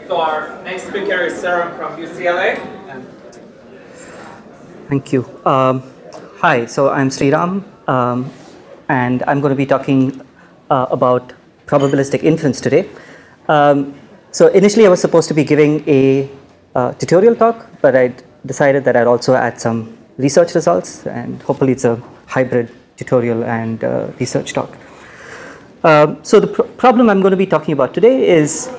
So our next speaker is Sriram from UCLA. Thank you. Hi, so I'm Sriram, and I'm going to be talking about probabilistic inference today. So initially I was supposed to be giving a tutorial talk, but I decided that I'd also add some research results, and hopefully it's a hybrid tutorial and research talk. So the problem I'm going to be talking about today is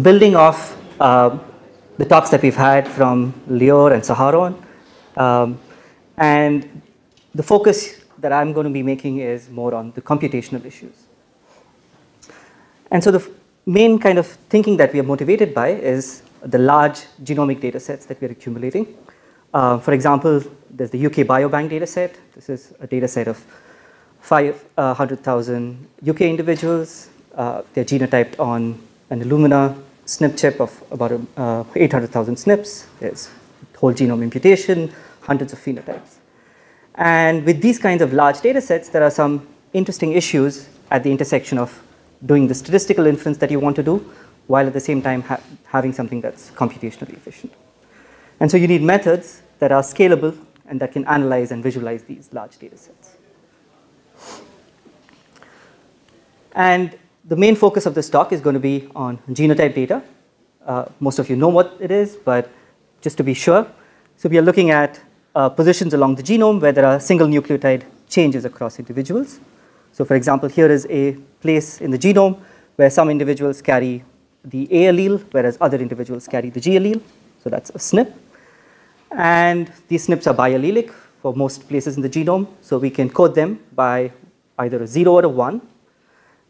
building off the talks that we've had from Lior and Saharon. And the focus that I'm going to be making is more on the computational issues. And so the main kind of thinking that we are motivated by is the large genomic data sets that we're accumulating. For example, there's the UK Biobank data set. This is a data set of 500,000 UK individuals. They're genotyped on an Illumina SNP chip of about 800,000 SNPs. There's whole genome imputation, hundreds of phenotypes. And with these kinds of large data sets, there are some interesting issues at the intersection of doing the statistical inference that you want to do, while at the same time having something that's computationally efficient. And so you need methods that are scalable and that can analyze and visualize these large data sets. And the main focus of this talk is going to be on genotype data. Most of you know what it is, but just to be sure. So we are looking at positions along the genome where there are single nucleotide changes across individuals. So for example, here is a place in the genome where some individuals carry the A allele, whereas other individuals carry the G allele. So that's a SNP. And these SNPs are biallelic for most places in the genome. So we can code them by either a 0 or a 1.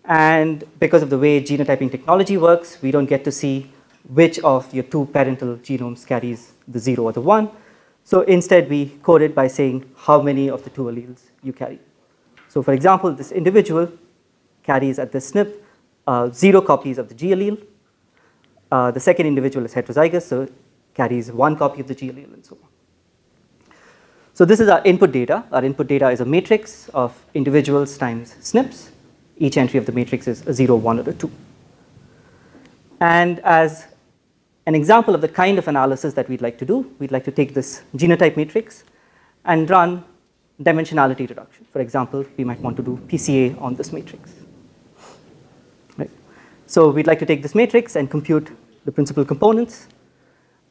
And because of the way genotyping technology works, we don't get to see which of your two parental genomes carries the 0 or the 1. So instead, we code it by saying how many of the two alleles you carry. So for example, this individual carries at this SNP 0 copies of the G allele. The second individual is heterozygous, so carries 1 copy of the G allele, and so on. So this is our input data. Our input data is a matrix of individuals times SNPs. Each entry of the matrix is a 0, 1, or a 2. And as an example of the kind of analysis that we'd like to do, we'd like to take this genotype matrix and run dimensionality reduction. For example, we might want to do PCA on this matrix. Right? So we'd like to take this matrix and compute the principal components.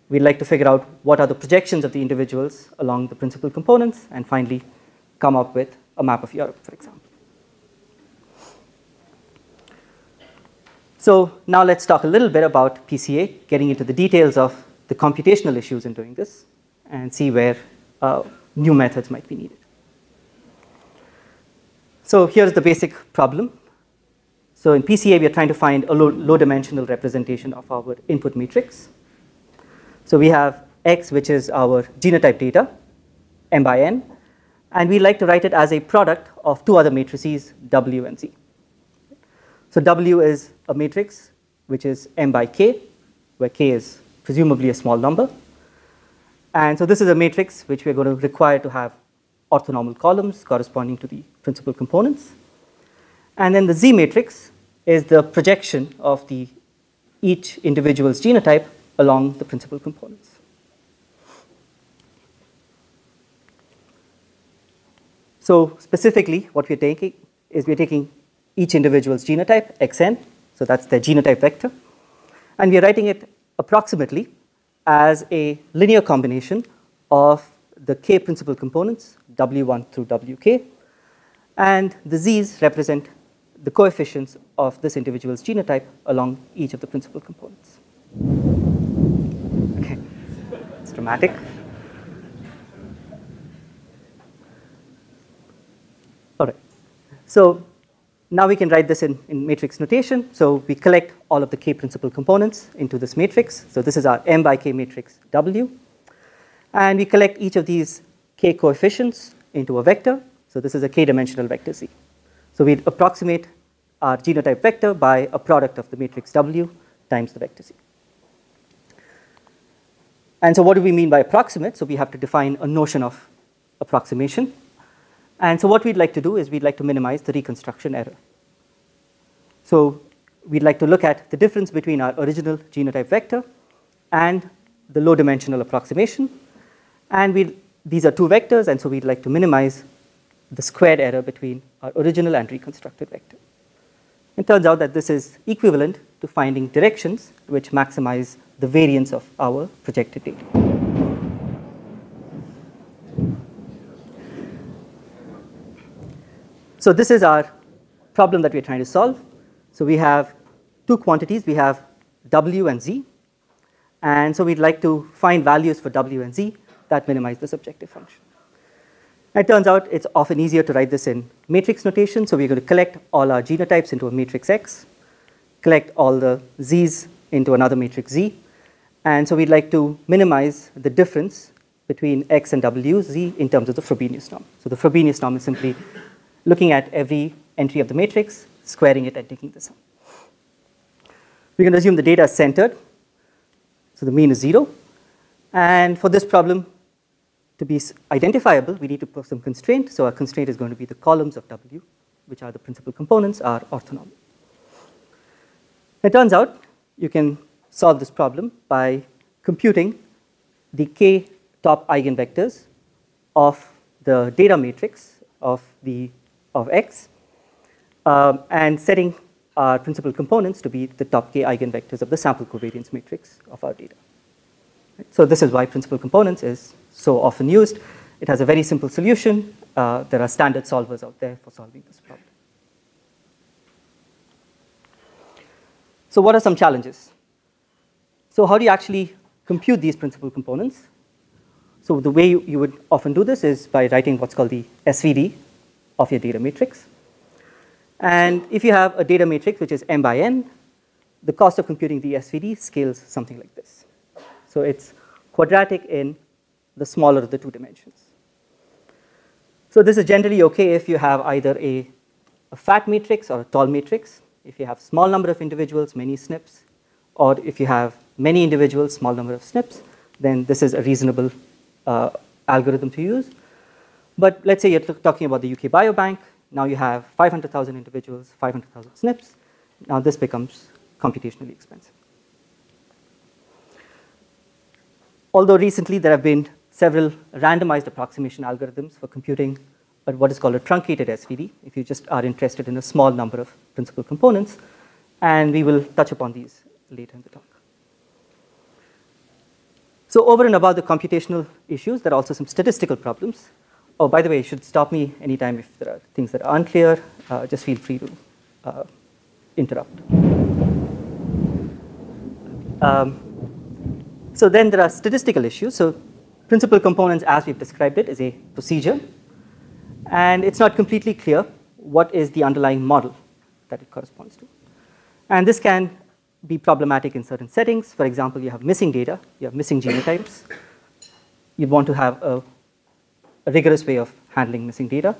We'd like to figure out what are the projections of the individuals along the principal components, and finally come up with a map of Europe, for example. So now let's talk a little bit about PCA, getting into the details of the computational issues in doing this, and see where new methods might be needed. So here's the basic problem. So in PCA, we are trying to find a low-dimensional representation of our input matrix. So we have X, which is our genotype data, M by N, and we like to write it as a product of two other matrices, W and Z. So W is a matrix which is M by K, where K is presumably a small number. And so this is a matrix which we're going to require to have orthonormal columns corresponding to the principal components. And then the Z matrix is the projection of each individual's genotype along the principal components. So specifically, what we're taking is we're taking each individual's genotype, xn, so that's their genotype vector, and we're writing it approximately as a linear combination of the k principal components, w1 through wk, and the z's represent the coefficients of this individual's genotype along each of the principal components. Okay, it's dramatic. All right, so now we can write this in matrix notation. So we collect all of the k principal components into this matrix. So this is our M by K matrix W. And we collect each of these k coefficients into a vector. So this is a k-dimensional vector Z. So we approximate our genotype vector by a product of the matrix W times the vector Z. And so what do we mean by approximate? So we have to define a notion of approximation. And so what we'd like to do is we'd like to minimize the reconstruction error. So we'd like to look at the difference between our original genotype vector and the low dimensional approximation. And these are two vectors, and so we'd like to minimize the squared error between our original and reconstructed vector. It turns out that this is equivalent to finding directions which maximize the variance of our projected data. So this is our problem that we're trying to solve. So we have two quantities. We have W and Z. And so we'd like to find values for W and Z that minimize the subjective function. It turns out it's often easier to write this in matrix notation. So we're going to collect all our genotypes into a matrix X, collect all the Z's into another matrix Z. And so we'd like to minimize the difference between X and W, Z in terms of the Frobenius norm. So the Frobenius norm is simply looking at every entry of the matrix, squaring it, and taking the sum. We're going to assume the data is centered. So the mean is 0. And for this problem to be identifiable, we need to put some constraint. So our constraint is going to be the columns of W, which are the principal components, are orthonormal. It turns out you can solve this problem by computing the k top eigenvectors of the data matrix of X, and setting our principal components to be the top k eigenvectors of the sample covariance matrix of our data. So this is why principal components is so often used. It has a very simple solution. There are standard solvers out there for solving this problem. So what are some challenges? So how do you actually compute these principal components? So the way you would often do this is by writing what's called the SVD of your data matrix. And if you have a data matrix which is m by n, the cost of computing the SVD scales something like this. So it's quadratic in the smaller of the two dimensions. So this is generally okay if you have either a fat matrix or a tall matrix, if you have small number of individuals, many SNPs, or if you have many individuals, small number of SNPs, then this is a reasonable algorithm to use. But let's say you're talking about the UK Biobank. Now you have 500,000 individuals, 500,000 SNPs. Now this becomes computationally expensive. Although recently there have been several randomized approximation algorithms for computing what is called a truncated SVD, if you just are interested in a small number of principal components. And we will touch upon these later in the talk. So over and above the computational issues, there are also some statistical problems. Oh, by the way, you should stop me anytime if there are things that are unclear. Just feel free to interrupt. So then there are statistical issues. So principal components, as we've described it, is a procedure. And it's not completely clear what is the underlying model that it corresponds to. And this can be problematic in certain settings. For example, you have missing data, you have missing genotypes. You want to have a rigorous way of handling missing data.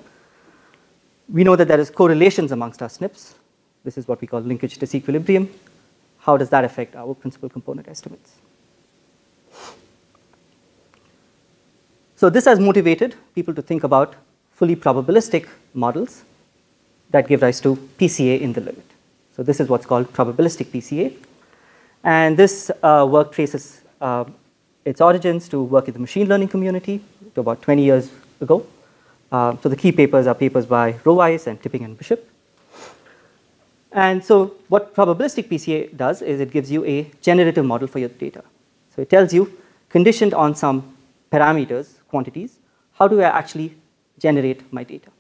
We know that there is correlations amongst our SNPs. This is what we call linkage disequilibrium. How does that affect our principal component estimates? So this has motivated people to think about fully probabilistic models that give rise to PCA in the limit. So this is what's called probabilistic PCA. And this work traces its origins to work in the machine learning community to about 20 years ago. So the key papers are papers by Roweiss and Tipping and Bishop. And so what probabilistic PCA does is it gives you a generative model for your data. So it tells you, conditioned on some parameters, quantities, how do I actually generate my data?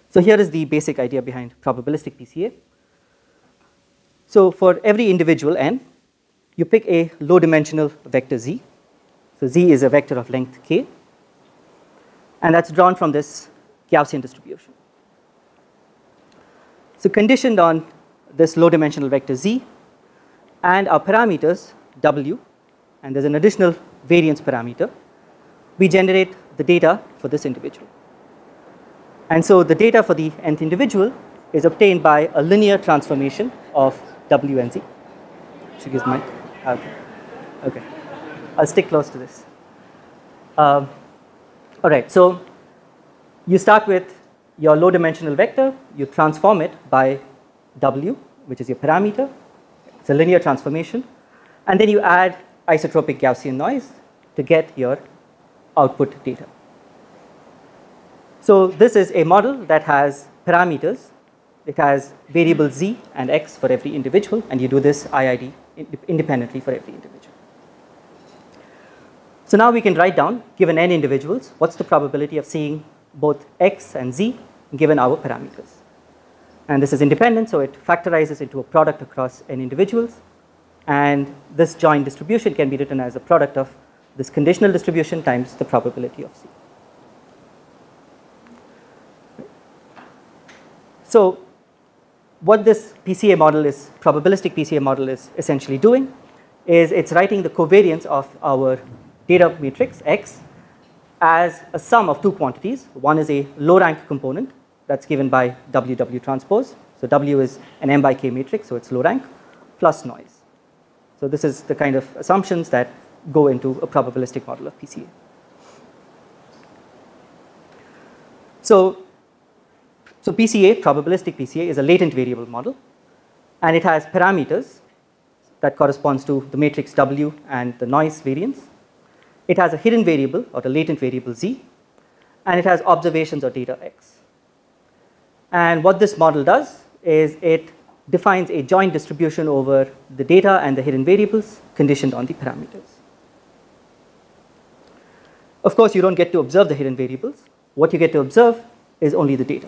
So here is the basic idea behind probabilistic PCA. So for every individual n, you pick a low dimensional vector z. So z is a vector of length k. And that's drawn from this Gaussian distribution. So conditioned on this low dimensional vector z and our parameters w, and there's an additional variance parameter, we generate the data for this individual. And so the data for the nth individual is obtained by a linear transformation of w and z. Excuse me. Okay. I'll stick close to this. All right, so you start with your low dimensional vector, you transform it by W, which is your parameter. It's a linear transformation. And then you add isotropic Gaussian noise to get your output data. So this is a model that has parameters. It has variable z and x for every individual, and you do this IID independently for every individual. So now we can write down, given n individuals, what's the probability of seeing both x and z given our parameters. And this is independent, so it factorizes into a product across n individuals. And this joint distribution can be written as a product of this conditional distribution times the probability of z. So what this PCA model is, probabilistic PCA model is essentially doing is it's writing the covariance of our data matrix X as a sum of two quantities. One is a low rank component that's given by WW transpose. So W is an M by K matrix, so it's low rank, plus noise. So this is the kind of assumptions that go into a probabilistic model of PCA. So PCA, probabilistic PCA, is a latent variable model, and it has parameters that corresponds to the matrix W and the noise variance. It has a hidden variable or a latent variable Z, and it has observations or data X. And what this model does is it defines a joint distribution over the data and the hidden variables conditioned on the parameters. Of course, you don't get to observe the hidden variables. What you get to observe is only the data.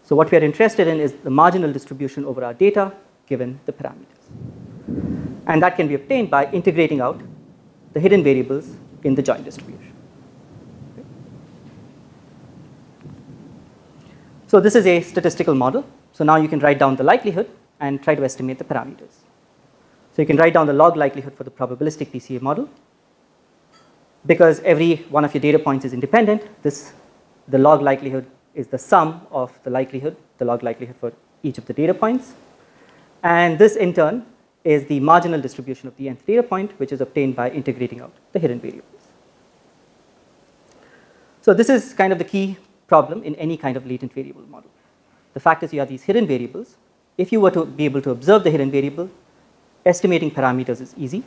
So what we are interested in is the marginal distribution over our data given the parameters. And that can be obtained by integrating out the hidden variables in the joint distribution. Okay. So this is a statistical model. So now you can write down the likelihood and try to estimate the parameters. So you can write down the log likelihood for the probabilistic PCA model. Because every one of your data points is independent, the log likelihood is the sum of the log likelihood for each of the data points. And this in turn is the marginal distribution of the nth data point, which is obtained by integrating out the hidden variables. So this is kind of the key problem in any kind of latent variable model. The fact is you have these hidden variables. If you were to be able to observe the hidden variable, estimating parameters is easy,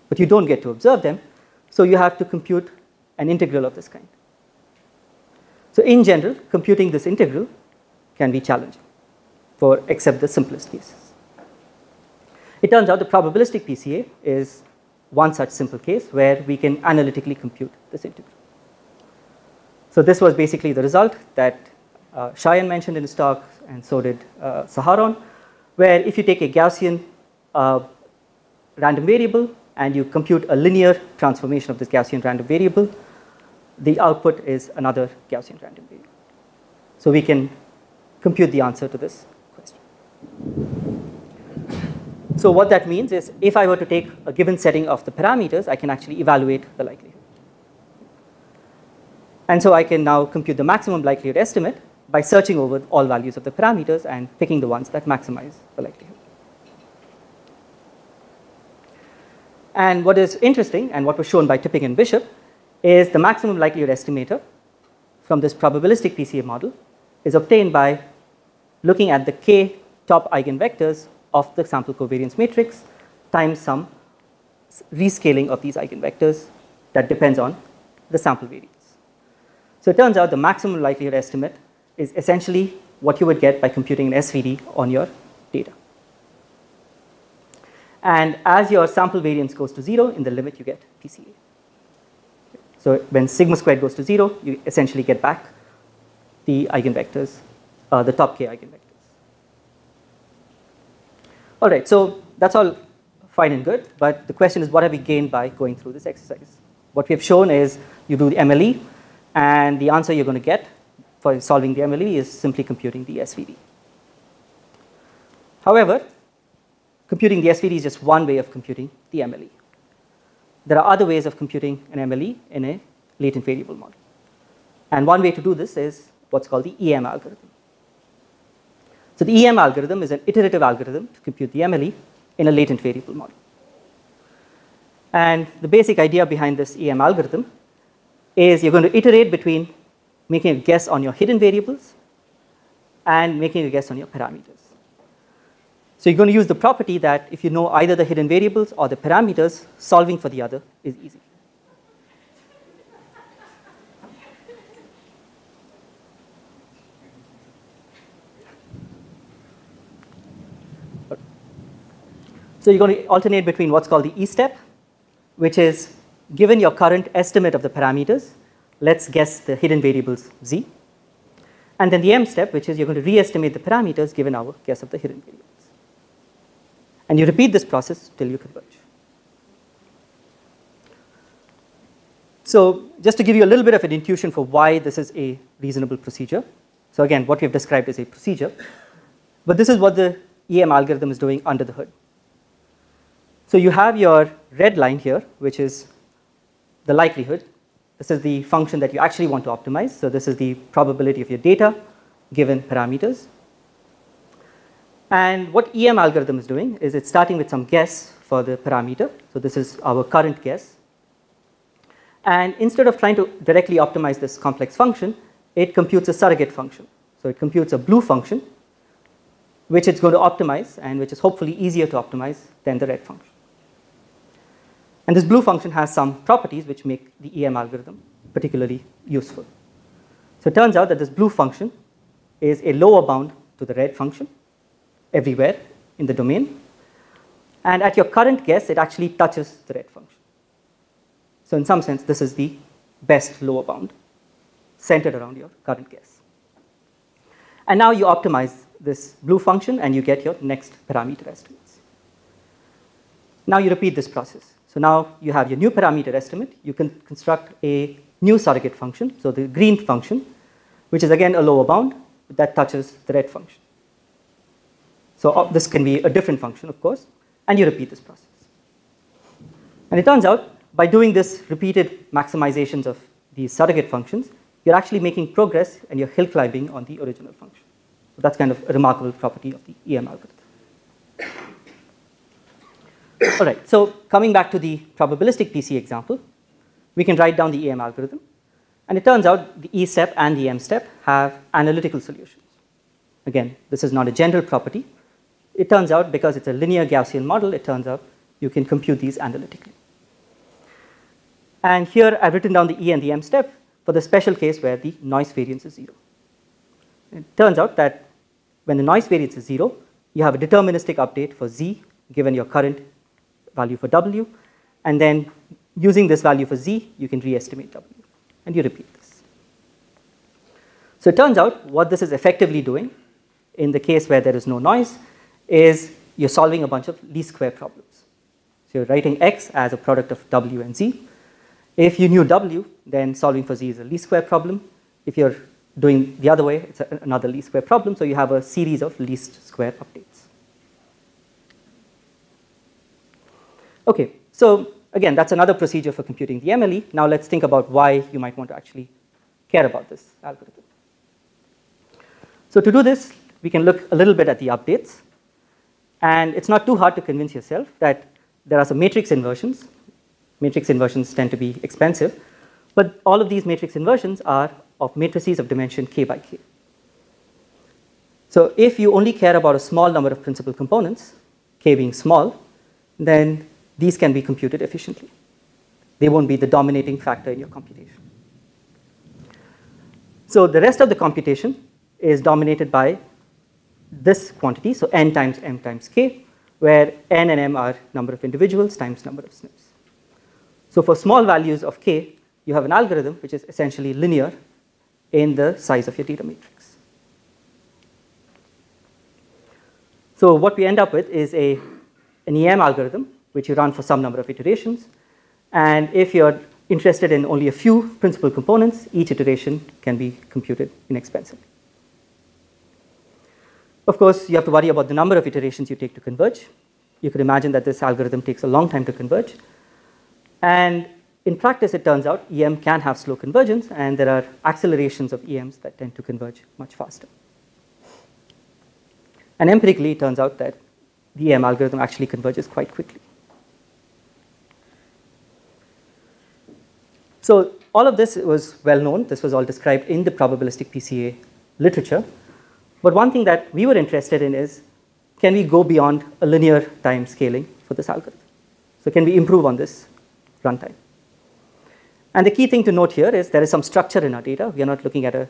but you don't get to observe them, so you have to compute an integral of this kind. So in general, computing this integral can be challenging except the simplest cases. It turns out the probabilistic PCA is one such simple case where we can analytically compute this integral. So this was basically the result that Cheyenne mentioned in his talk, and so did Saharon, where if you take a Gaussian random variable and you compute a linear transformation of this Gaussian random variable, the output is another Gaussian random variable. So we can compute the answer to this question. So what that means is if I were to take a given setting of the parameters, I can actually evaluate the likelihood. And so I can now compute the maximum likelihood estimate by searching over all values of the parameters and picking the ones that maximize the likelihood. And what is interesting, and what was shown by Tipping and Bishop, is the maximum likelihood estimator from this probabilistic PCA model is obtained by looking at the k top eigenvectors of the sample covariance matrix times some rescaling of these eigenvectors that depends on the sample variance. So it turns out the maximum likelihood estimate is essentially what you would get by computing an SVD on your data. And as your sample variance goes to 0, in the limit you get PCA. So when sigma squared goes to 0, you essentially get back the eigenvectors, the top k eigenvectors. All right, so that's all fine and good, but the question is what have we gained by going through this exercise? What we have shown is you do the MLE, and the answer you're going to get for solving the MLE is simply computing the SVD. However, computing the SVD is just one way of computing the MLE. There are other ways of computing an MLE in a latent variable model. And one way to do this is what's called the EM algorithm. So the EM algorithm is an iterative algorithm to compute the MLE in a latent variable model. And the basic idea behind this EM algorithm is you're going to iterate between making a guess on your hidden variables and making a guess on your parameters. So you're going to use the property that if you know either the hidden variables or the parameters, solving for the other is easy. So you're going to alternate between what's called the E step, which is given your current estimate of the parameters, let's guess the hidden variables z. And then the M step, which is you're going to re-estimate the parameters given our guess of the hidden variables. And you repeat this process till you converge. So just to give you a little bit of an intuition for why this is a reasonable procedure. So again, what we've described is a procedure. But this is what the EM algorithm is doing under the hood. So you have your red line here, which is the likelihood. This is the function that you actually want to optimize. So this is the probability of your data given parameters. And what EM algorithm is doing is it's starting with some guess for the parameter. So this is our current guess. And instead of trying to directly optimize this complex function, it computes a surrogate function. So it computes a blue function, which it's going to optimize and which is hopefully easier to optimize than the red function. And this blue function has some properties which make the EM algorithm particularly useful. So it turns out that this blue function is a lower bound to the red function everywhere in the domain. And at your current guess, it actually touches the red function. So in some sense, this is the best lower bound centered around your current guess. And now you optimize this blue function and you get your next parameter estimates. Now you repeat this process. So now you have your new parameter estimate. You can construct a new surrogate function, so the green function, which is again a lower bound that touches the red function. So this can be a different function, of course, and you repeat this process. And it turns out by doing this repeated maximizations of these surrogate functions, you're actually making progress and you're hill climbing on the original function. So that's kind of a remarkable property of the EM algorithm. All right, so coming back to the probabilistic PC example, we can write down the EM algorithm. And it turns out the E step and the M step have analytical solutions. Again, this is not a general property. It turns out because it's a linear Gaussian model, it turns out you can compute these analytically. And here I've written down the E and the M step for the special case where the noise variance is 0. It turns out that when the noise variance is 0, you have a deterministic update for Z given your current value for W, and then using this value for Z, you can re-estimate W, and you repeat this. So it turns out what this is effectively doing in the case where there is no noise is you're solving a bunch of least square problems. So you're writing X as a product of W and Z. If you knew W, then solving for Z is a least square problem. If you're doing the other way, it's another least square problem, so you have a series of least square updates. Okay, so again, that's another procedure for computing the MLE. Now let's think about why you might want to actually care about this algorithm. So to do this, we can look a little bit at the updates. And it's not too hard to convince yourself that there are some matrix inversions. Matrix inversions tend to be expensive. But all of these matrix inversions are of matrices of dimension k by k. So if you only care about a small number of principal components, k being small, then these can be computed efficiently. They won't be the dominating factor in your computation. So the rest of the computation is dominated by this quantity, so n times m times k, where n and m are number of individuals times number of SNPs. So for small values of k, you have an algorithm which is essentially linear in the size of your data matrix. So what we end up with is an EM algorithm which you run for some number of iterations. And if you're interested in only a few principal components, each iteration can be computed inexpensively. Of course, you have to worry about the number of iterations you take to converge. You could imagine that this algorithm takes a long time to converge. And in practice, it turns out EM can have slow convergence, and there are accelerations of EMs that tend to converge much faster. And empirically, it turns out that the EM algorithm actually converges quite quickly. So all of this was well known. This was all described in the probabilistic PCA literature. But one thing that we were interested in is can we go beyond a linear time scaling for this algorithm? So can we improve on this runtime? And the key thing to note here is there is some structure in our data. We are not looking at an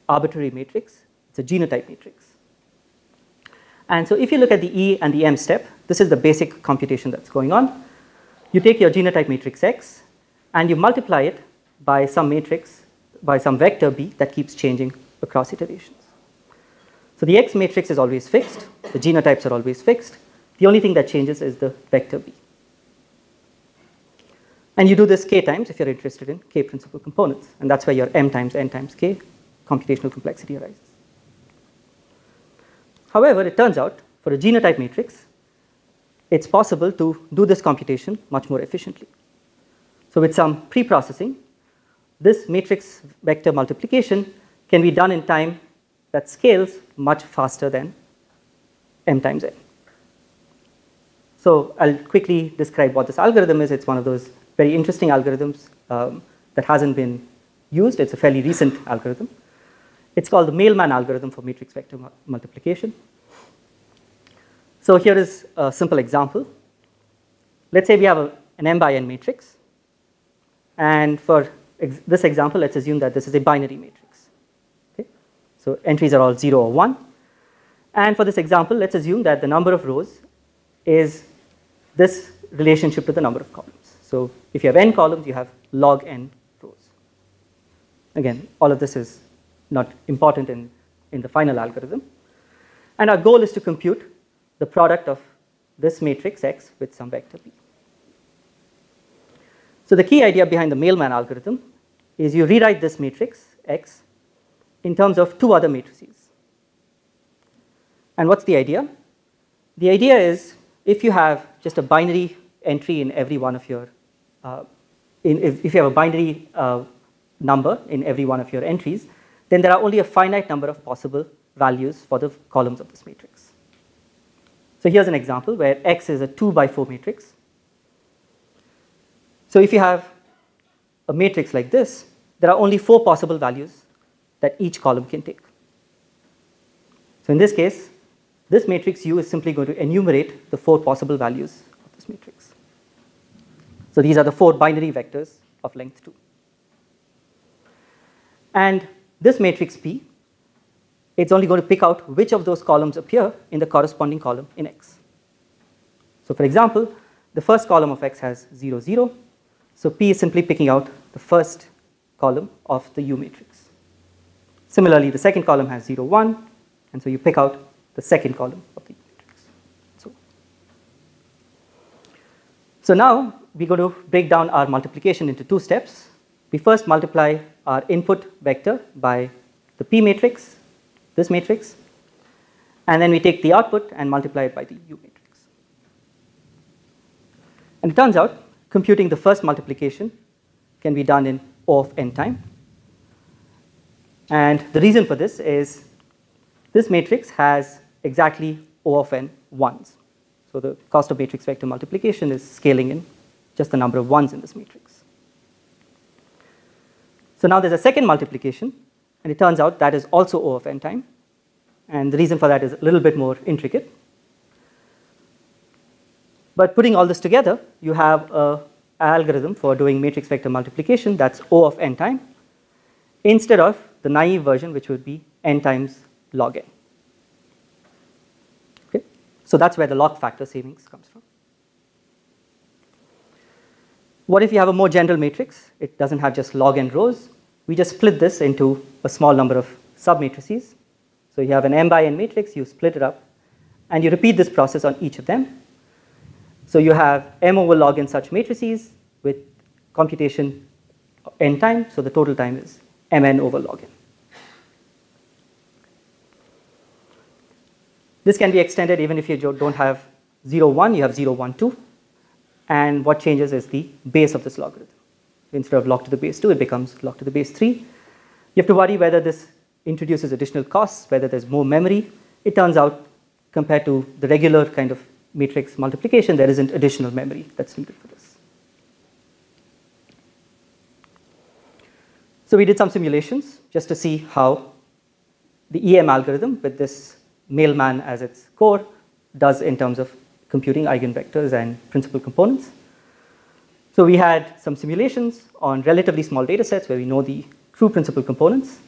arbitrary matrix. It's a genotype matrix. And so if you look at the E and the M step, this is the basic computation that's going on. You take your genotype matrix X, and you multiply it by some matrix, by some vector B that keeps changing across iterations. So the X matrix is always fixed. The genotypes are always fixed. The only thing that changes is the vector B. And you do this k times if you're interested in k principal components. And that's where your m times n times k computational complexity arises. However, it turns out for a genotype matrix, it's possible to do this computation much more efficiently. So with some pre-processing, this matrix vector multiplication can be done in time that scales much faster than m times n. So I'll quickly describe what this algorithm is. It's one of those very interesting algorithms that hasn't been used. It's a fairly recent algorithm. It's called the Mailman algorithm for matrix vector multiplication. So here is a simple example. Let's say we have an m by n matrix. And for this example, let's assume that this is a binary matrix. Okay? So entries are all 0 or 1. And for this example, let's assume that the number of rows is this relationship to the number of columns. So if you have n columns, you have log n rows. Again, all of this is not important in the final algorithm. And our goal is to compute the product of this matrix X with some vector B. So the key idea behind the Mailman algorithm is you rewrite this matrix X in terms of two other matrices. And what's the idea? The idea is if you have just a binary entry in every one of your, if you have a binary number in every one of your entries, then there are only a finite number of possible values for the columns of this matrix. So here's an example where X is a 2 by 4 matrix. So if you have a matrix like this, there are only 4 possible values that each column can take. So in this case, this matrix U is simply going to enumerate the 4 possible values of this matrix. So these are the 4 binary vectors of length 2. And this matrix P, it's only going to pick out which of those columns appear in the corresponding column in X. So for example, the first column of X has 0, 0. So P is simply picking out the first column of the U matrix. Similarly, the second column has 0, 1. And so you pick out the second column of the U matrix. So now we're going to break down our multiplication into 2 steps. We first multiply our input vector by the P matrix, this matrix, and then we take the output and multiply it by the U matrix. And it turns out computing the first multiplication can be done in O of n time. And the reason for this is this matrix has exactly O of n ones. So the cost of matrix vector multiplication is scaling in just the number of ones in this matrix. So now there's a second multiplication, and it turns out that is also O of n time. And the reason for that is a little bit more intricate. But putting all this together, you have an algorithm for doing matrix vector multiplication that's O of n time, instead of the naive version, which would be n times log n. Okay? So that's where the log factor savings comes from. What if you have a more general matrix? It doesn't have just log n rows. We just split this into a small number of submatrices. So you have an m by n matrix, you split it up, and you repeat this process on each of them. So you have m over log n such matrices with computation n time, so the total time is mn over log n. This can be extended even if you don't have 0, 1, you have 0, 1, 2. And what changes is the base of this logarithm. Instead of log to the base 2, it becomes log to the base 3. You have to worry whether this introduces additional costs, whether there's more memory. It turns out, compared to the regular kind of matrix multiplication, there isn't additional memory that's needed for this. So we did some simulations just to see how the EM algorithm with this Mailman as its core does in terms of computing eigenvectors and principal components. So we had some simulations on relatively small data sets where we know the true principal components.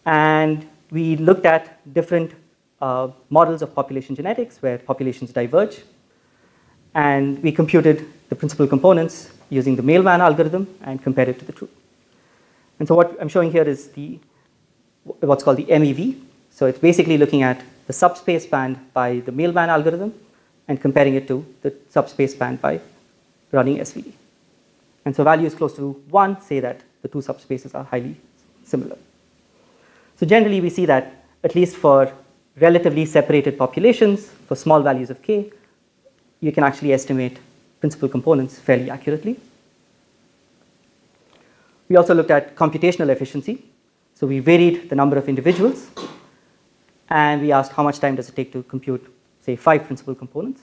And we looked at different models of population genetics where populations diverge. And we computed the principal components using the Mailman algorithm and compared it to the truth. And so what I'm showing here is what's called the MEV. So it's basically looking at the subspace spanned by the Mailman algorithm and comparing it to the subspace spanned by running SVD. And so values close to 1 say that the two subspaces are highly similar. So generally we see that at least for relatively separated populations, for small values of k, you can actually estimate principal components fairly accurately. We also looked at computational efficiency. So we varied the number of individuals, and we asked how much time does it take to compute, say, 5 principal components.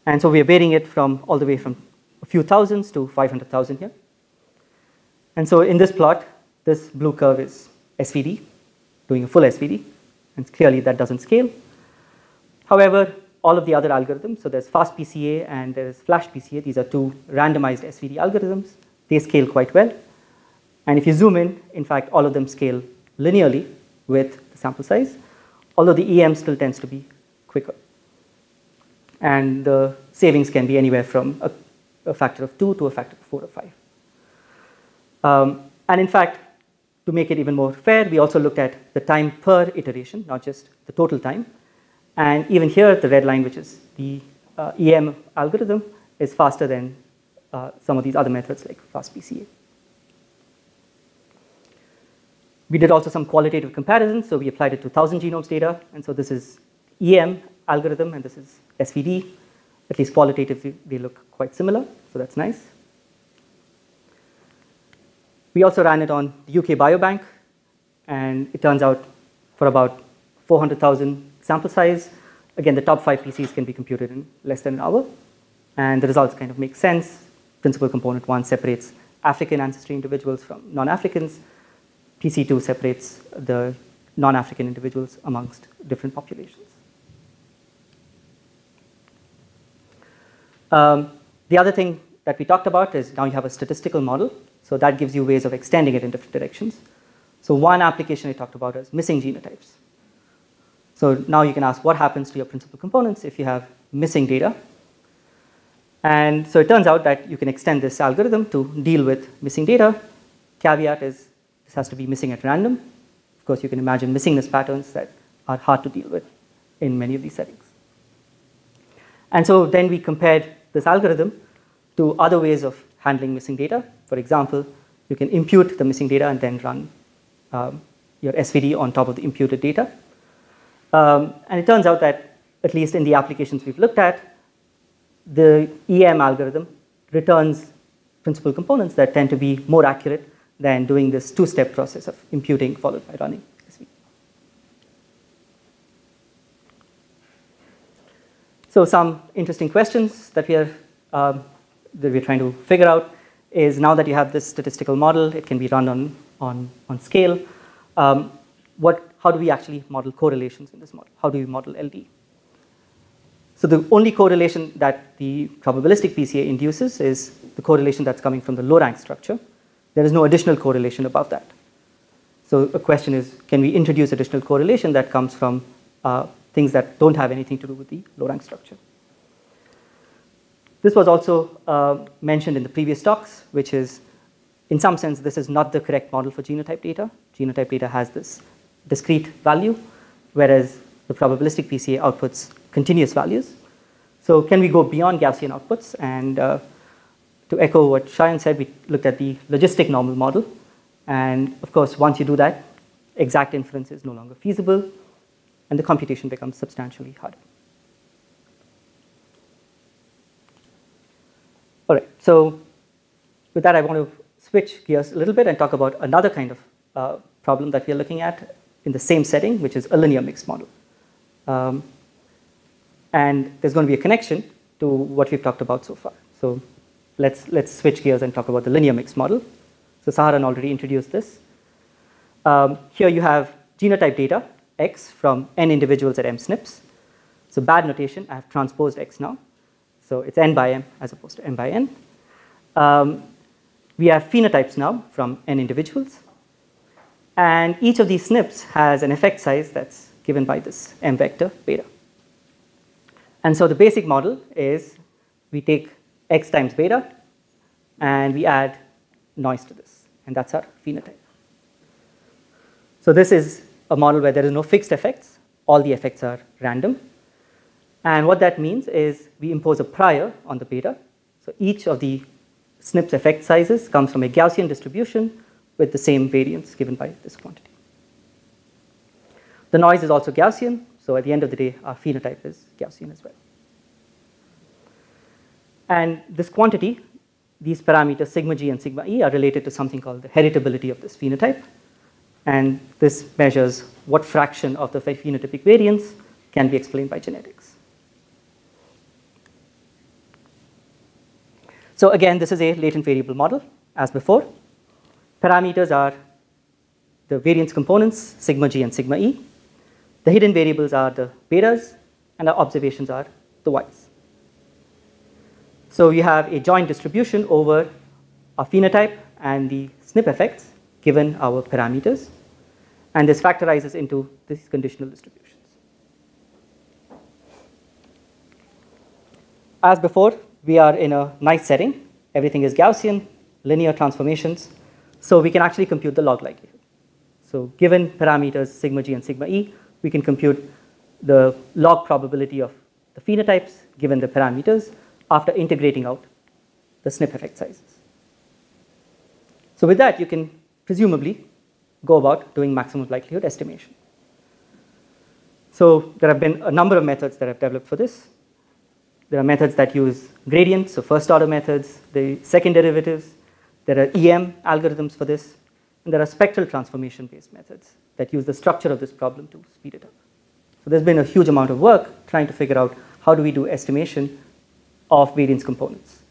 And so we are varying it from all the way from a few thousands to 500,000 here. And so in this plot, this blue curve is SVD, doing a full SVD, and clearly that doesn't scale. However, all of the other algorithms, so there's fast PCA and there's flash PCA, these are two randomized SVD algorithms, they scale quite well. And if you zoom in fact, all of them scale linearly with the sample size, although the EM still tends to be quicker. And the savings can be anywhere from a factor of 2 to a factor of 4 or 5. And in fact, to make it even more fair, we also looked at the time per iteration, not just the total time. And even here, the red line, which is the EM algorithm, is faster than some of these other methods like fast PCA. We did also some qualitative comparisons, so we applied it to 1,000 genomes data, and so this is EM algorithm, and this is SVD. At least qualitatively, they look quite similar, so that's nice. We also ran it on the UK Biobank, and it turns out for about 400,000 sample size, again, the top 5 PCs can be computed in less than an hour, and the results kind of make sense. Principal component 1 separates African ancestry individuals from non-Africans. PC2 separates the non-African individuals amongst different populations. The other thing that we talked about is now you have a statistical model, so that gives you ways of extending it in different directions. So one application I talked about is missing genotypes. So now you can ask what happens to your principal components if you have missing data. And so it turns out that you can extend this algorithm to deal with missing data. Caveat is this has to be missing at random. Of course, you can imagine missingness patterns that are hard to deal with in many of these settings. And so then we compared this algorithm to other ways of handling missing data. For example, you can impute the missing data and then run your SVD on top of the imputed data. And it turns out that, at least in the applications we've looked at, the EM algorithm returns principal components that tend to be more accurate than doing this two-step process of imputing followed by running SVD. So some interesting questions that we're trying to figure out is, now that you have this statistical model, it can be run on scale. How do we actually model correlations in this model? How do we model LD? So the only correlation that the probabilistic PCA induces is the correlation that's coming from the low rank structure. There is no additional correlation above that. So a question is, can we introduce additional correlation that comes from things that don't have anything to do with the low rank structure? This was also mentioned in the previous talks, which is, in some sense, this is not the correct model for genotype data. Genotype data has this discrete value, whereas the probabilistic PCA outputs continuous values. So can we go beyond Gaussian outputs? And to echo what Shayan said, we looked at the logistic normal model. And of course, once you do that, exact inference is no longer feasible, and the computation becomes substantially harder. All right, so with that, I want to switch gears a little bit and talk about another kind of problem that we are looking at in the same setting, which is a linear mixed model. And there's going to be a connection to what we've talked about so far. So let's switch gears and talk about the linear mixed model. So Saharan already introduced this. Here you have genotype data, X, from n individuals at m SNPs. So bad notation, I have transposed X now. So it's n by m as opposed to m by n. We have phenotypes now from n individuals. And each of these SNPs has an effect size that's given by this m vector beta. And so the basic model is we take x times beta and we add noise to this. And that's our phenotype. So this is a model where there is no fixed effects. All the effects are random. And what that means is we impose a prior on the beta. So each of the SNP's effect sizes comes from a Gaussian distribution with the same variance given by this quantity. The noise is also Gaussian. So at the end of the day, our phenotype is Gaussian as well. And this quantity, these parameters sigma g and sigma e, are related to something called the heritability of this phenotype. And this measures what fraction of the phenotypic variance can be explained by genetics. So again, this is a latent variable model, as before. Parameters are the variance components, sigma g and sigma e. The hidden variables are the betas, and our observations are the y's. So you have a joint distribution over our phenotype and the SNP effects given our parameters. And this factorizes into these conditional distributions. As before, we are in a nice setting. Everything is Gaussian, linear transformations. So we can actually compute the log likelihood. So given parameters sigma g and sigma e, we can compute the log probability of the phenotypes given the parameters after integrating out the SNP effect sizes. So with that, you can presumably go about doing maximum likelihood estimation. So there have been a number of methods that I've developed for this. There are methods that use gradients, so first order methods, the second derivatives. There are EM algorithms for this. And there are spectral transformation based methods that use the structure of this problem to speed it up. So there's been a huge amount of work trying to figure out how do we do estimation of variance components.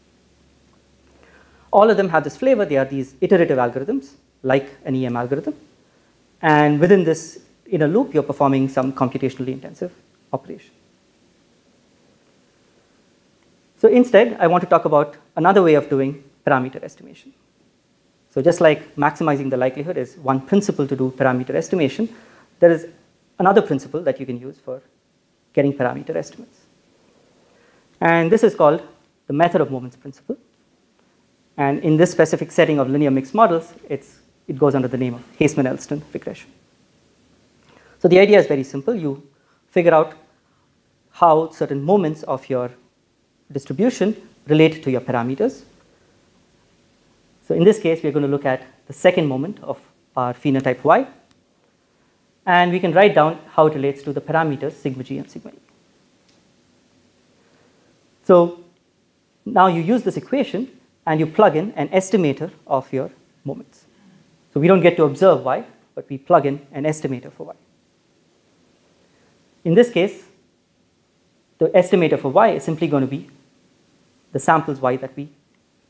All of them have this flavor. They are these iterative algorithms, like an EM algorithm. And within this inner loop, you're performing some computationally intensive operation. So instead, I want to talk about another way of doing parameter estimation. So just like maximizing the likelihood is one principle to do parameter estimation, there is another principle that you can use for getting parameter estimates. And this is called the method of moments principle. And in this specific setting of linear mixed models, it goes under the name of Haseman-Elston regression. So the idea is very simple. You figure out how certain moments of your distribution relate to your parameters. So in this case, we're going to look at the second moment of our phenotype y. And we can write down how it relates to the parameters sigma g and sigma e. So now you use this equation and you plug in an estimator of your moments. So we don't get to observe y, but we plug in an estimator for y. In this case, the estimator for y is simply going to be the samples y that we,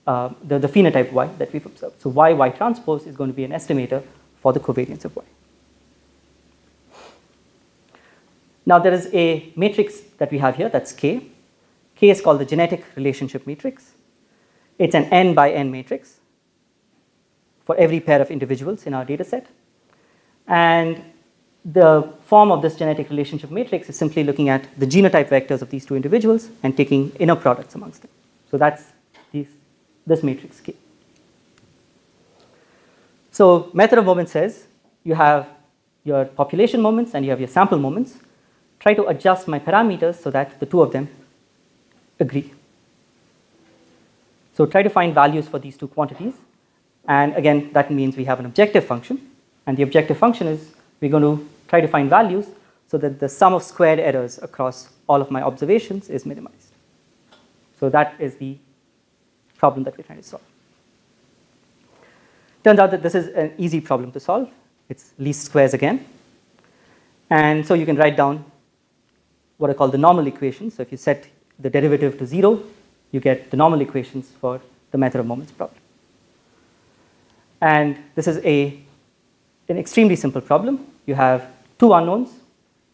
the phenotype y that we've observed. So y transpose is going to be an estimator for the covariance of y. Now there is a matrix that we have here, that's K. K is called the genetic relationship matrix. It's an n by n matrix for every pair of individuals in our data set. And the form of this genetic relationship matrix is simply looking at the genotype vectors of these two individuals and taking inner products amongst them. So that's this matrix K. So method of moments says you have your population moments and you have your sample moments. Try to adjust my parameters so that the two of them agree. So try to find values for these two quantities. And again, that means we have an objective function. And the objective function is we're going to try to find values so that the sum of squared errors across all of my observations is minimized. So that is the problem that we're trying to solve. Turns out that this is an easy problem to solve. It's least squares again. And so you can write down what are called the normal equations. So if you set the derivative to 0, you get the normal equations for the method of moments problem. And this is an extremely simple problem. You have two unknowns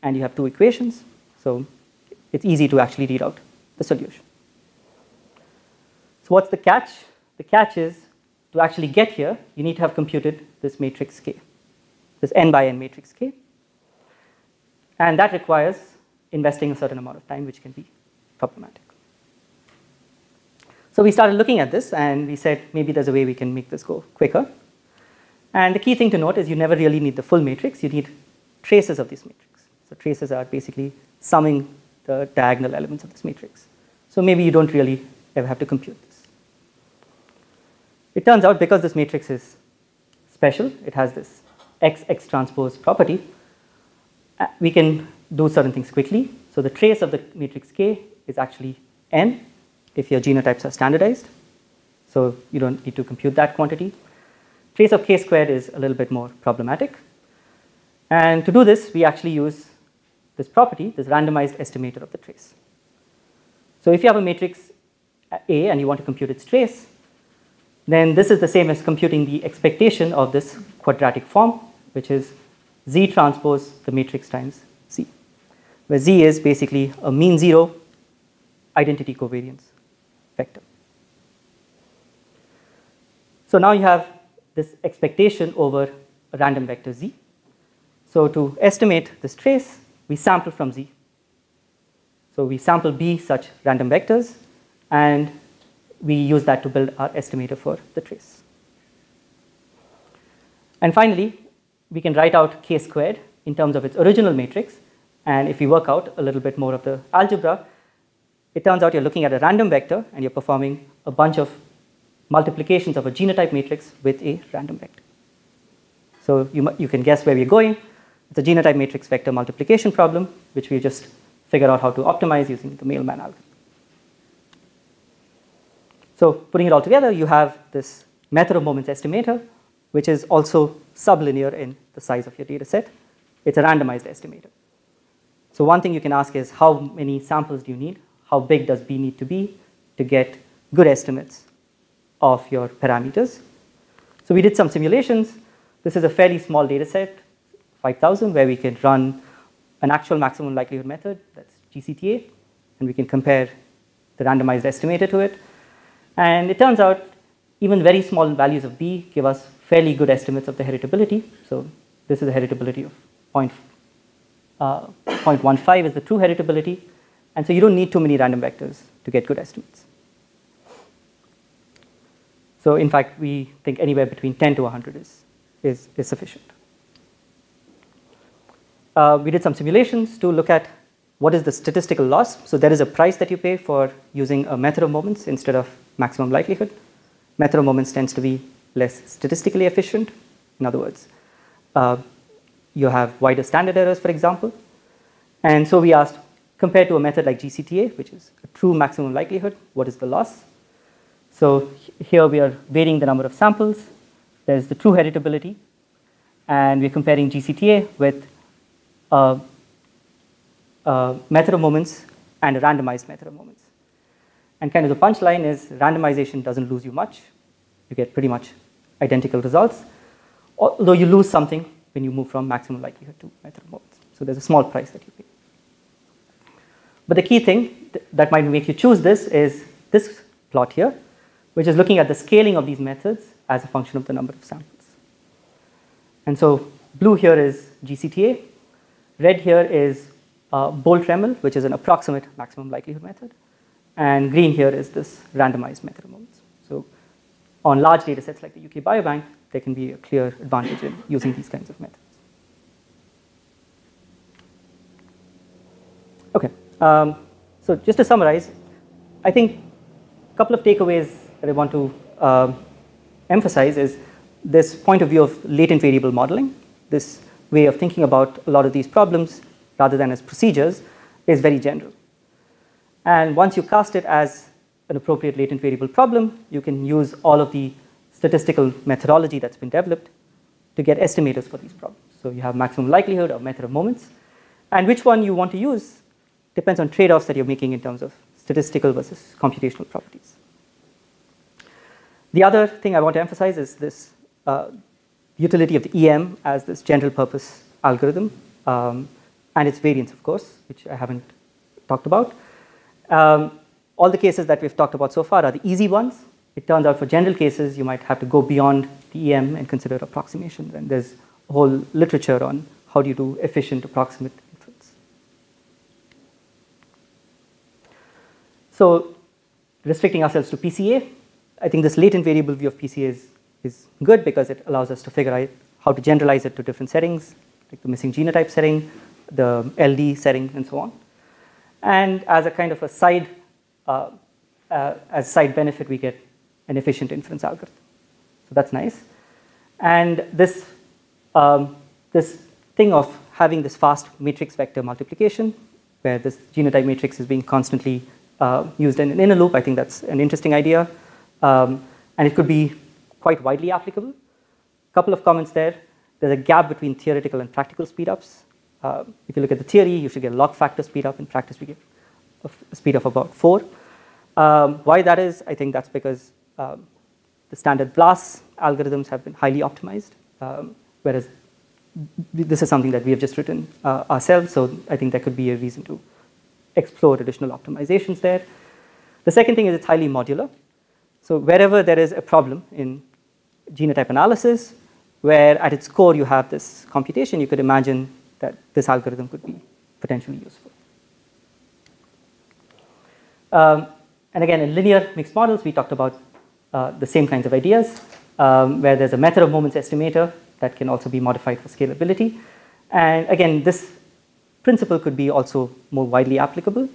and you have two equations. So it's easy to actually read out the solution. So what's the catch? The catch is, to actually get here, you need to have computed this matrix K, this n by n matrix K. And that requires investing a certain amount of time, which can be problematic. So we started looking at this, and we said, maybe there's a way we can make this go quicker. And the key thing to note is you never really need the full matrix. You need traces of this matrix. So traces are basically summing the diagonal elements of this matrix. So maybe you don't really ever have to compute this. It turns out, because this matrix is special, it has this X transpose property, we can do certain things quickly. So the trace of the matrix K is actually n if your genotypes are standardized. So you don't need to compute that quantity. Trace of K squared is a little bit more problematic. And to do this, we actually use this property, this randomized estimator of the trace. So if you have a matrix A and you want to compute its trace, then this is the same as computing the expectation of this quadratic form, which is Z transpose the matrix times Z, where Z is basically a mean zero identity covariance vector. So now you have this expectation over a random vector Z. So to estimate this trace, we sample from Z. So we sample B such random vectors, and we use that to build our estimator for the trace. And finally, we can write out K squared in terms of its original matrix. And if we work out a little bit more of the algebra, it turns out you're looking at a random vector, and you're performing a bunch of multiplications of a genotype matrix with a random vector. So you can guess where we're going. It's a genotype matrix vector multiplication problem, which we just figured out how to optimize using the Mailman algorithm. So putting it all together, you have this method of moments estimator, which is also sublinear in the size of your data set. It's a randomized estimator. So one thing you can ask is, how many samples do you need? How big does B need to be to get good estimates of your parameters? So we did some simulations. This is a fairly small data set, 5,000, where we can run an actual maximum likelihood method, that's GCTA, and we can compare the randomized estimator to it. And it turns out even very small values of B give us fairly good estimates of the heritability. So this is a heritability of 0.15 is the true heritability. And so you don't need too many random vectors to get good estimates. So in fact, we think anywhere between 10 to 100 is sufficient. We did some simulations to look at what is the statistical loss. So there is a price that you pay for using a method of moments instead of maximum likelihood. Method of moments tends to be less statistically efficient. In other words, you have wider standard errors, for example. And so we asked, compared to a method like GCTA, which is a true maximum likelihood, what is the loss? So here we are varying the number of samples. There's the true heritability. And we're comparing GCTA with a method of moments and a randomized method of moments. And kind of the punchline is randomization doesn't lose you much. You get pretty much identical results, although you lose something when you move from maximum likelihood to method of moments. So there's a small price that you pay. But the key thing that might make you choose this is this plot here, which is looking at the scaling of these methods as a function of the number of samples. And so blue here is GCTA. Red here is Bolt-Dremel, which is an approximate maximum likelihood method. And green here is this randomized method of moments. So on large data sets like the UK Biobank, there can be a clear advantage in using these kinds of methods. Okay, so just to summarize, I think a couple of takeaways that I want to emphasize is this point of view of latent variable modeling. This way of thinking about a lot of these problems rather than as procedures is very general. And once you cast it as an appropriate latent variable problem, you can use all of the statistical methodology that's been developed to get estimators for these problems. So you have maximum likelihood or method of moments. And which one you want to use depends on trade-offs that you're making in terms of statistical versus computational properties. The other thing I want to emphasize is this utility of the EM as this general purpose algorithm and its variance, of course, which I haven't talked about. All the cases that we've talked about so far are the easy ones. It turns out for general cases, you might have to go beyond the EM and consider approximations. And there's a whole literature on how do you do efficient approximate inference. So restricting ourselves to PCA, I think this latent variable view of PCA is good because it allows us to figure out how to generalize it to different settings, like the missing genotype setting, the LD setting, and so on. And as a kind of a side benefit, we get an efficient inference algorithm. So that's nice. And this thing of having this fast matrix vector multiplication, where this genotype matrix is being constantly used in an inner loop, I think that's an interesting idea. And it could be quite widely applicable. A couple of comments there. There's a gap between theoretical and practical speedups. If you look at the theory, you should get a log factor speedup. In practice, we get a speed of about 4. Why that is, I think that's because the standard BLAS algorithms have been highly optimized, whereas this is something that we have just written ourselves. So I think there could be a reason to explore additional optimizations there. The second thing is it's highly modular. So wherever there is a problem in genotype analysis, where at its core you have this computation, you could imagine that this algorithm could be potentially useful. And again, in linear mixed models, we talked about the same kinds of ideas, where there's a method of moments estimator that can also be modified for scalability. And again, this principle could be also more widely applicable.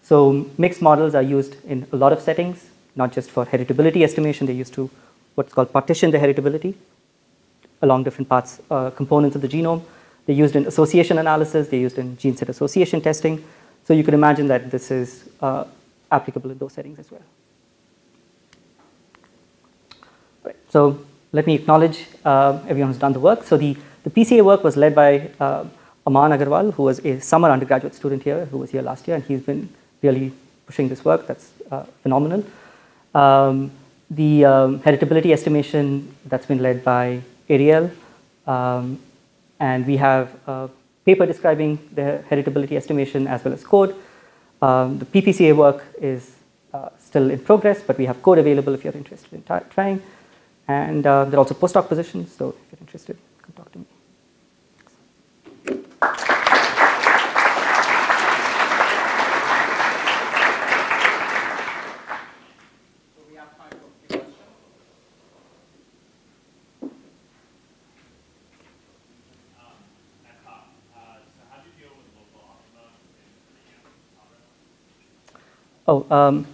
So mixed models are used in a lot of settings, not just for heritability estimation. They're used to what's called partition the heritability along different parts, components of the genome. They're used in association analysis. They're used in gene set association testing. So you could imagine that this is applicable in those settings as well. Right. So let me acknowledge everyone who's done the work. So the PCA work was led by Aman Agarwal, who was a summer undergraduate student here, who was here last year, and he's been really pushing this work. That's phenomenal. The heritability estimation, that's been led by Ariel. And we have a paper describing the heritability estimation as well as code. The PPCA work is still in progress, but we have code available if you're interested in trying. And there are also postdoc positions, so if you're interested, come talk to me. Oh,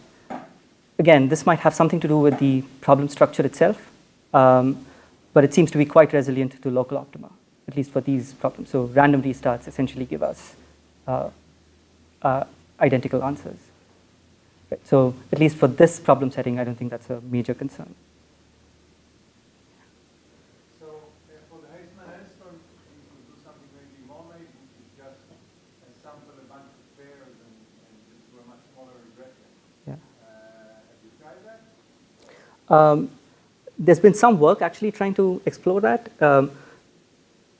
again, this might have something to do with the problem structure itself, but it seems to be quite resilient to local optima, at least for these problems. So random restarts essentially give us identical answers. Right. So at least for this problem setting, I don't think that's a major concern. So for the Heisman-Henston, you can do something maybe more maybe, which is just sample a bunch of pairs and just do a much smaller regression. Yeah. Have you tried that? There's been some work actually trying to explore that.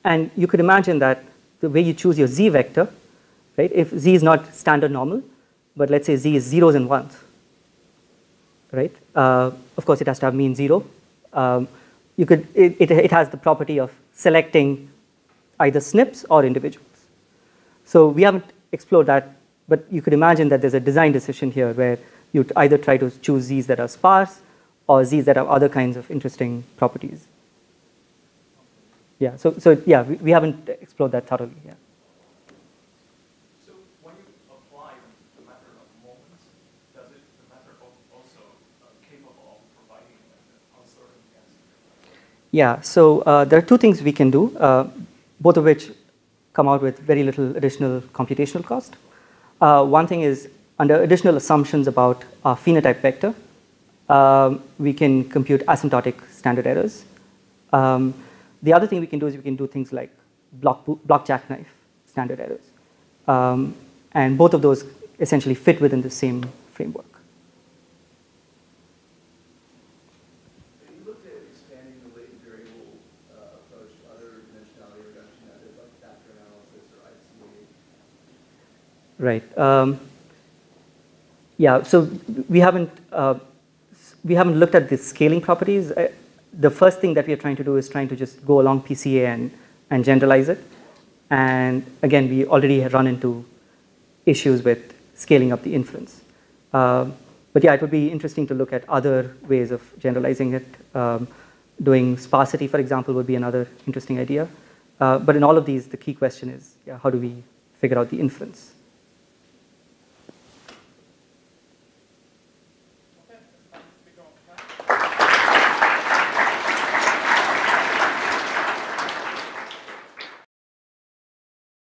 And you could imagine that the way you choose your z vector, right? If z is not standard normal, but let's say z is zeros and ones, right? Of course, it has to have mean 0. It has the property of selecting either SNPs or individuals. So we haven't explored that, but you could imagine that there's a design decision here where you either try to choose z's that are sparse or z's that have other kinds of interesting properties. Yeah, so yeah, we haven't explored that thoroughly. Yeah. So when you apply the method of moments, does the method also capable of providing an uncertainty answer? Yeah, so there are two things we can do, both of which come out with very little additional computational cost. One thing is, under additional assumptions about our phenotype vector, we can compute asymptotic standard errors. The other thing we can do is we can do things like block jackknife standard errors. And both of those essentially fit within the same framework. Have you looked at expanding the latent variable approach to other dimensionality reduction methods like factor analysis or ICA? Right. Yeah, so we haven't looked at the scaling properties. The first thing that we are trying to do is trying to just go along PCA and generalize it. And again, we already have run into issues with scaling up the inference. But yeah, it would be interesting to look at other ways of generalizing it. Doing sparsity, for example, would be another interesting idea. But in all of these, the key question is, yeah, how do we figure out the inference?